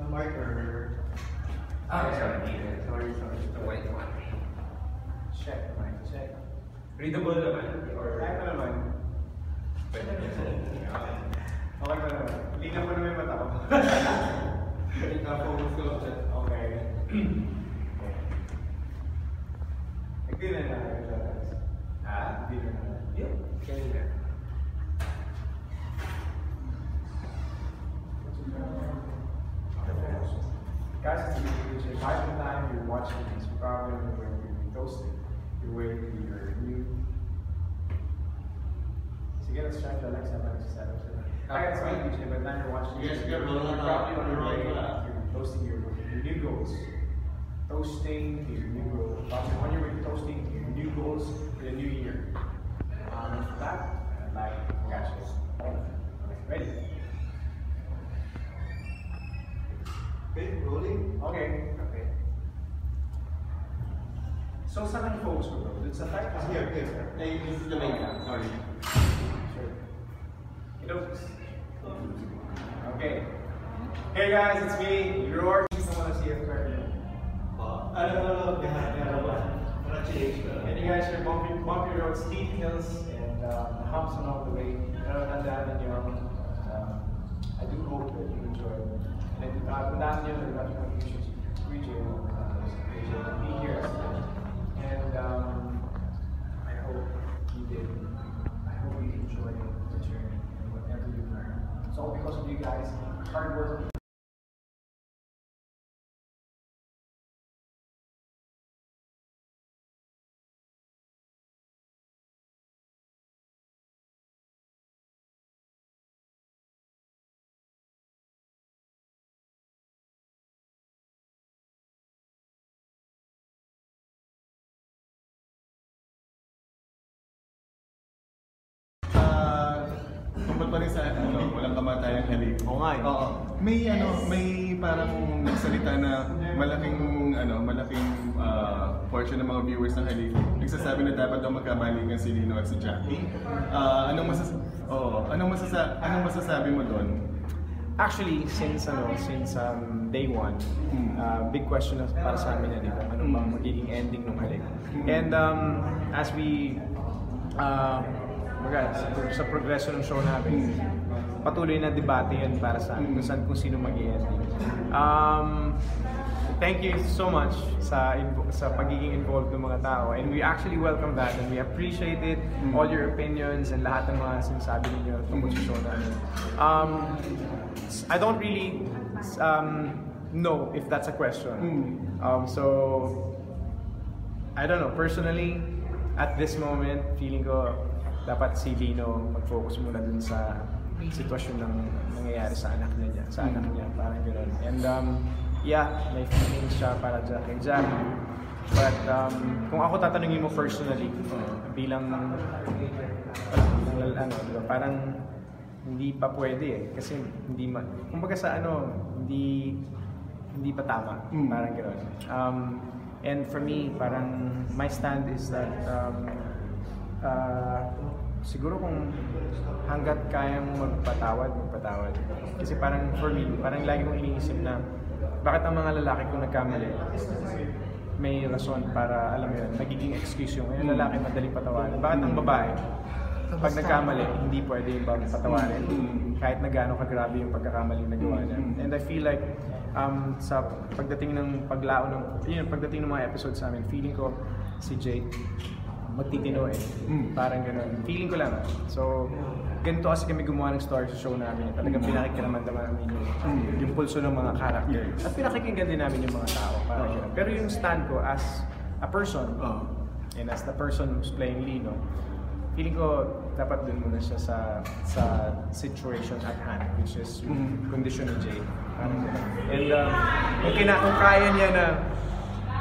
Marker. Sorry. The white one. Check, check. Readable naman? Or... Kaya pa naman. Pwede na. Okay pa naman. Linaw mo naman yung mata ko. Focus ko. Okay. Nag-dinner na kayo. Dinner na. Yeah. Kaya nga. Guys, by the time you're watching this, probably when you're toasting, you're waiting for your new. Sige, let's try to like 7 I got some DJ, by the time you're watching this, you're probably on your way to toasting your new goals. Toasting your new goals. Probably on your way to toasting your new goals for the new year. For that, like, gotcha. Ready? Okay, rolling. Okay. So saan ang focus ko bro? Dun sa type? Here. Hey, this is the main cam. Sorry. Sure. Hello. Okay. Hey guys, it's me, your someone to see us correctly. And you guys are bumpy roads, steep hills, and humps along the way. I do hope that you enjoy it. And if not, you should appreciate be here. And I hope you did. I hope you enjoyed the journey and whatever you learned. It's all because of you guys, hard work. Pa rin sa walang kamatayang halik. Oo nga eh. Oo. May parang nagsalita na malaking portion ng mga viewers ng halik. Nagsasabi na dapat daw magkabalikan si Lino at si Jackie. Anong masasabi mo doon? Actually, since day one, big question para sa amin yan, ano bang magiging ending ng halik. And as we sa progression ng show namin, patuloy na debate yan para sa amin kung sino mag-i-ending. Thank you so much sa pagiging involved ng mga tao, and we actually welcome that and we appreciate it, all your opinions and lahat ng mga sinasabi ninyo tungkol sa show namin. I don't really know if that's a question. So I don't know, personally at this moment feeling ko dapat si Lino mag-focus muna dun sa sitwasyon ng nangyayari sa anak niya, parang gano'n. And yeah, may feelings siya para kay Jackie. But kung ako tatanungin mo personally, bilang diba, parang hindi pa pwede eh. Kasi kumbaga sa hindi pa tama, parang gano'n. And for me, parang my stand is that siguro kung hanggat kaya mo magpatawad. Kasi parang for me, parang lagi kong iniisip na bakit ang mga lalaki kung nagkamali, may rason para, alam mo yun, nagiging excuse yung lalaki madaling patawarin. Bakit ang babae, pag nagkamali, hindi pwede yung patawarin kahit na gaano kagrabe yung pagkakamali na gawa niya. And I feel like sa pagdating ng pagdating ng mga episodes sa amin, feeling ko si Jake magtitino eh. Parang gano'n. Feeling ko lang. So, ganito kasi kami gumawa ng story sa show namin. Talagang pinakikinaman namin yung pulso ng mga character. At pinakikinggan din namin yung mga tao. Parang gano'n. Pero yung stand ko as a person, and as the person who's playing Lino, feeling ko dapat dun muna siya sa situation at hand, which is yung condition ni Jay. Parang gano'n. And kung kaya niya na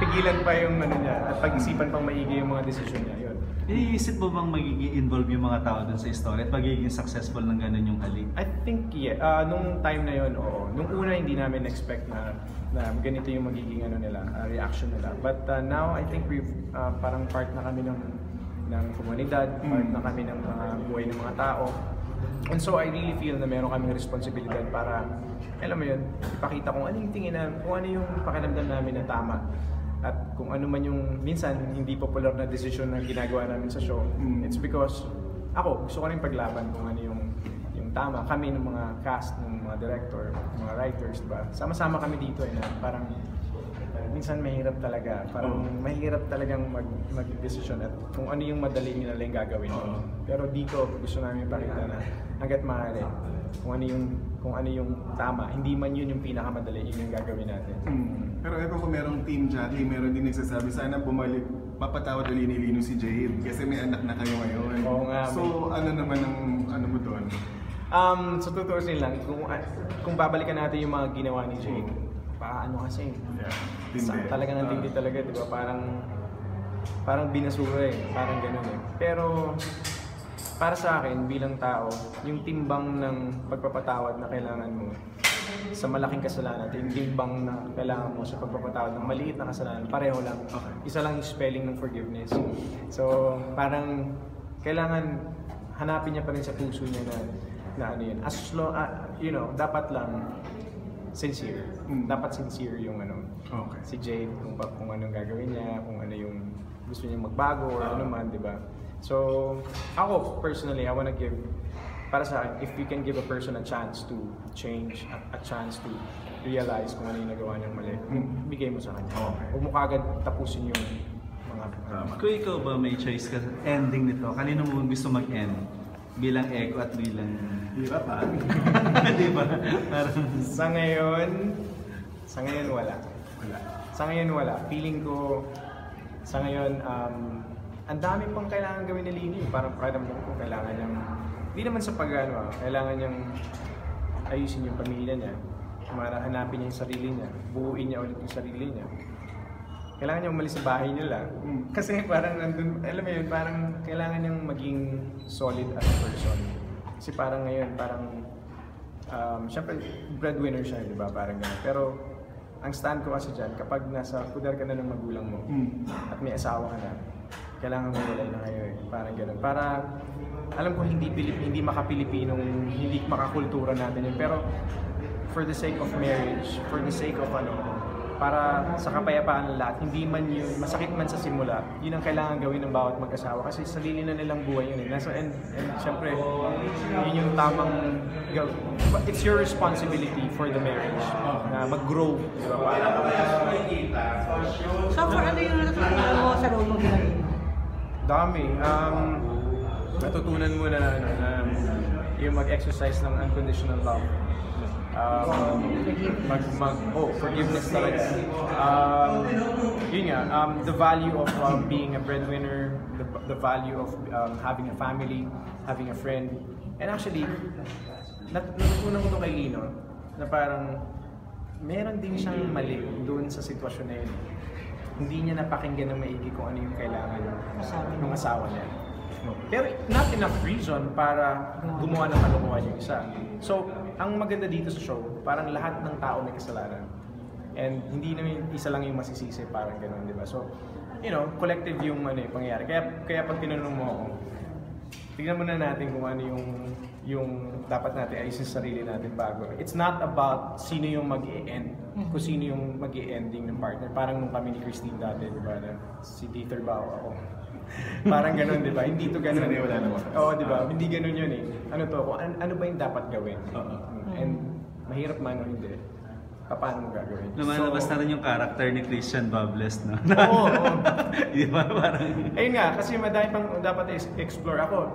pigilan pa yung niya at pag-isipan pang maigi yung mga desisyon niya, yun. Iniisip mo bang magiging involved yung mga tao dun sa story at magiging successful ng ganun yung halik? I think yeah. Nung time na yun, oo. Nung una hindi namin expect na ganito yung magiging reaction nila. But now I think we've parang part na kami ng komunidad, part na kami ng mga buhay ng mga tao. And so I really feel na meron kaming responsibilidad para, alam mo yun, ipakita kung ano yung tingin na, kung ano yung pakiramdam namin na tama. At kung ano man yung minsan hindi popular na desisyon na ginagawa namin sa show, it's because ako, gusto ko rin paglaban kung ano yung tama. Kami ng mga cast, ng mga director, mga writers, diba? Sama-sama kami dito na parang minsan mahirap talaga. Parang mahirap talagang mag-desisyon at kung ano yung madali nila lang gagawin. Pero dito, gusto namin ipakita na hanggat maaari, kung ano yung tama, hindi man yun yung pinakamadali, yun yung gagawin natin. Pero ewan ko merong Team Jackie, meron din nagsasabi, sana bumalik, mapatawad uli ni Lino si Jade kasi may anak na kayo ngayon. Oo nga. So ano naman ang ano mo doon? So tutuusin lang, kung babalikan natin yung mga ginawa ni Jade, paano kasi? Talagang ang tindi talaga, di ba? Parang binasura parang gano'n Pero para sa akin, bilang tao, yung timbang ng pagpapatawad na kailangan mo sa malaking kasalanan at yung timbang na kailangan mo sa pagpapatawad ng maliit na kasalanan, pareho lang. Isa lang yung spelling ng forgiveness. So parang kailangan hanapin niya pa rin sa puso niya na ano yun. As long, dapat lang sincere. Dapat sincere yung si Jade, kung anong gagawin niya, kung ano yung gusto niya magbago or ano man, di ba? So, ako personally, I wanna give, para sa akin, if we can give a person a chance to change, a chance to realize kung ano yung nagawa niyang mali, bigay mo sa kanya. Huwag mo kagad tapusin yung mga Kung ikaw ba may choice ka sa ending nito, kanino mo gusto mag-end? Bilang Echo at bilang... Di ba pa? Di ba? Parang... Sa ngayon wala. Sa ngayon wala. Feeling ko, sa ngayon, ang dami pang kailangan gawin ni Lini. Parang pakiramdam ko, kailangan niyang, hindi naman sa kailangan niyang ayusin yung pamilya niya. Hanapin niya yung sarili niya. Buuin niya ulit yung sarili niya. Kailangan niya umalis sa bahay niya lang. Kasi parang nandun, alam mo yun, parang kailangan niyang maging solid as a person. Kasi parang ngayon, syempre breadwinner siya, di ba? Parang gano'n. Pero ang stand ko kasi dyan, kapag nasa pudar ka na ng magulang mo at may asawa ka na, kailangan mo walay na kayo Parang gano'n. Para, alam ko hindi maka-Pilipinong, hindi makakultura natin yun. Pero for the sake of marriage, for the sake of para sa kapayapaan ng lahat, hindi man yun, masakit man sa simula, yun ang kailangan gawin ng bawat mag-asawa kasi sarili na nilang buhay yun and syempre, yun yung tamang it's your responsibility for the marriage na mag-grow, di ba? So for ano yung natutunan mo sa role mo bilang Lino? Dami. Natutunan mo na yung mag-exercise ng unconditional love. Forgiveness talaga. Yun nga, the value of being a breadwinner, the value of having a family, having a friend. And actually, natutunan ko ito kay Lino, na parang meron din siyang mali doon sa sitwasyon na yun. Hindi niya napakinggan ng maigi kung ano yung kailangan ng asawa niya. Pero not enough reason para gumawa ng kalokohan yung isa. So, ang maganda dito sa show, parang lahat ng tao may kasalanan. And hindi naman isa lang yung masisisi, parang gano'n, di ba? So, collective yung pangyayari. Kaya pag tinanong mo ako, tignan muna natin kung ano yung dapat natin ayusin sa sarili natin bago. It's not about sino yung mag-i-end, kung sino yung mag-i-ending ng partner. Parang nung kami ni Christine dati, di ba? Si Dieter Bao ako. Parang gano'n, di ba? Hindi to gano'n. Oo, di ba? Hindi gano'n yun Ano to? Ano ba yung dapat gawin? And mahirap man o hindi. Paano mo gagawin? Lumalabas na rin yung character ni Christian Bables, no? Oo. Di ba? Parang... Ayun nga, kasi madami pang dapat explore ako.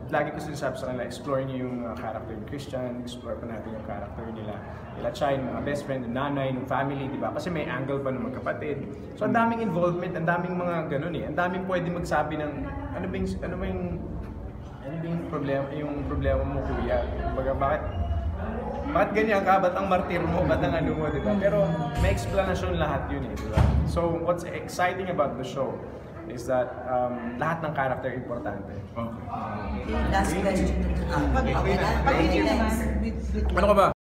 Lagi ko sinasabi sa kanila, explore niyo yung character ni Christian, explore pa natin yung character nila Chai, mga best friend, ng nanay, ng family, di ba? Kasi may angle pa ng magkapatid. So ang daming involvement, ang daming mga ganun Ang daming pwede magsabi ng ano ba yung problema mo, kuya? Kumbaga, bakit ganyan ka? Ba't ang martir mo? Ba't ang ano mo, di ba? Pero may explanation lahat yun di ba? So what's exciting about the show is that lahat ng character importante. Last question. Ano ka ba?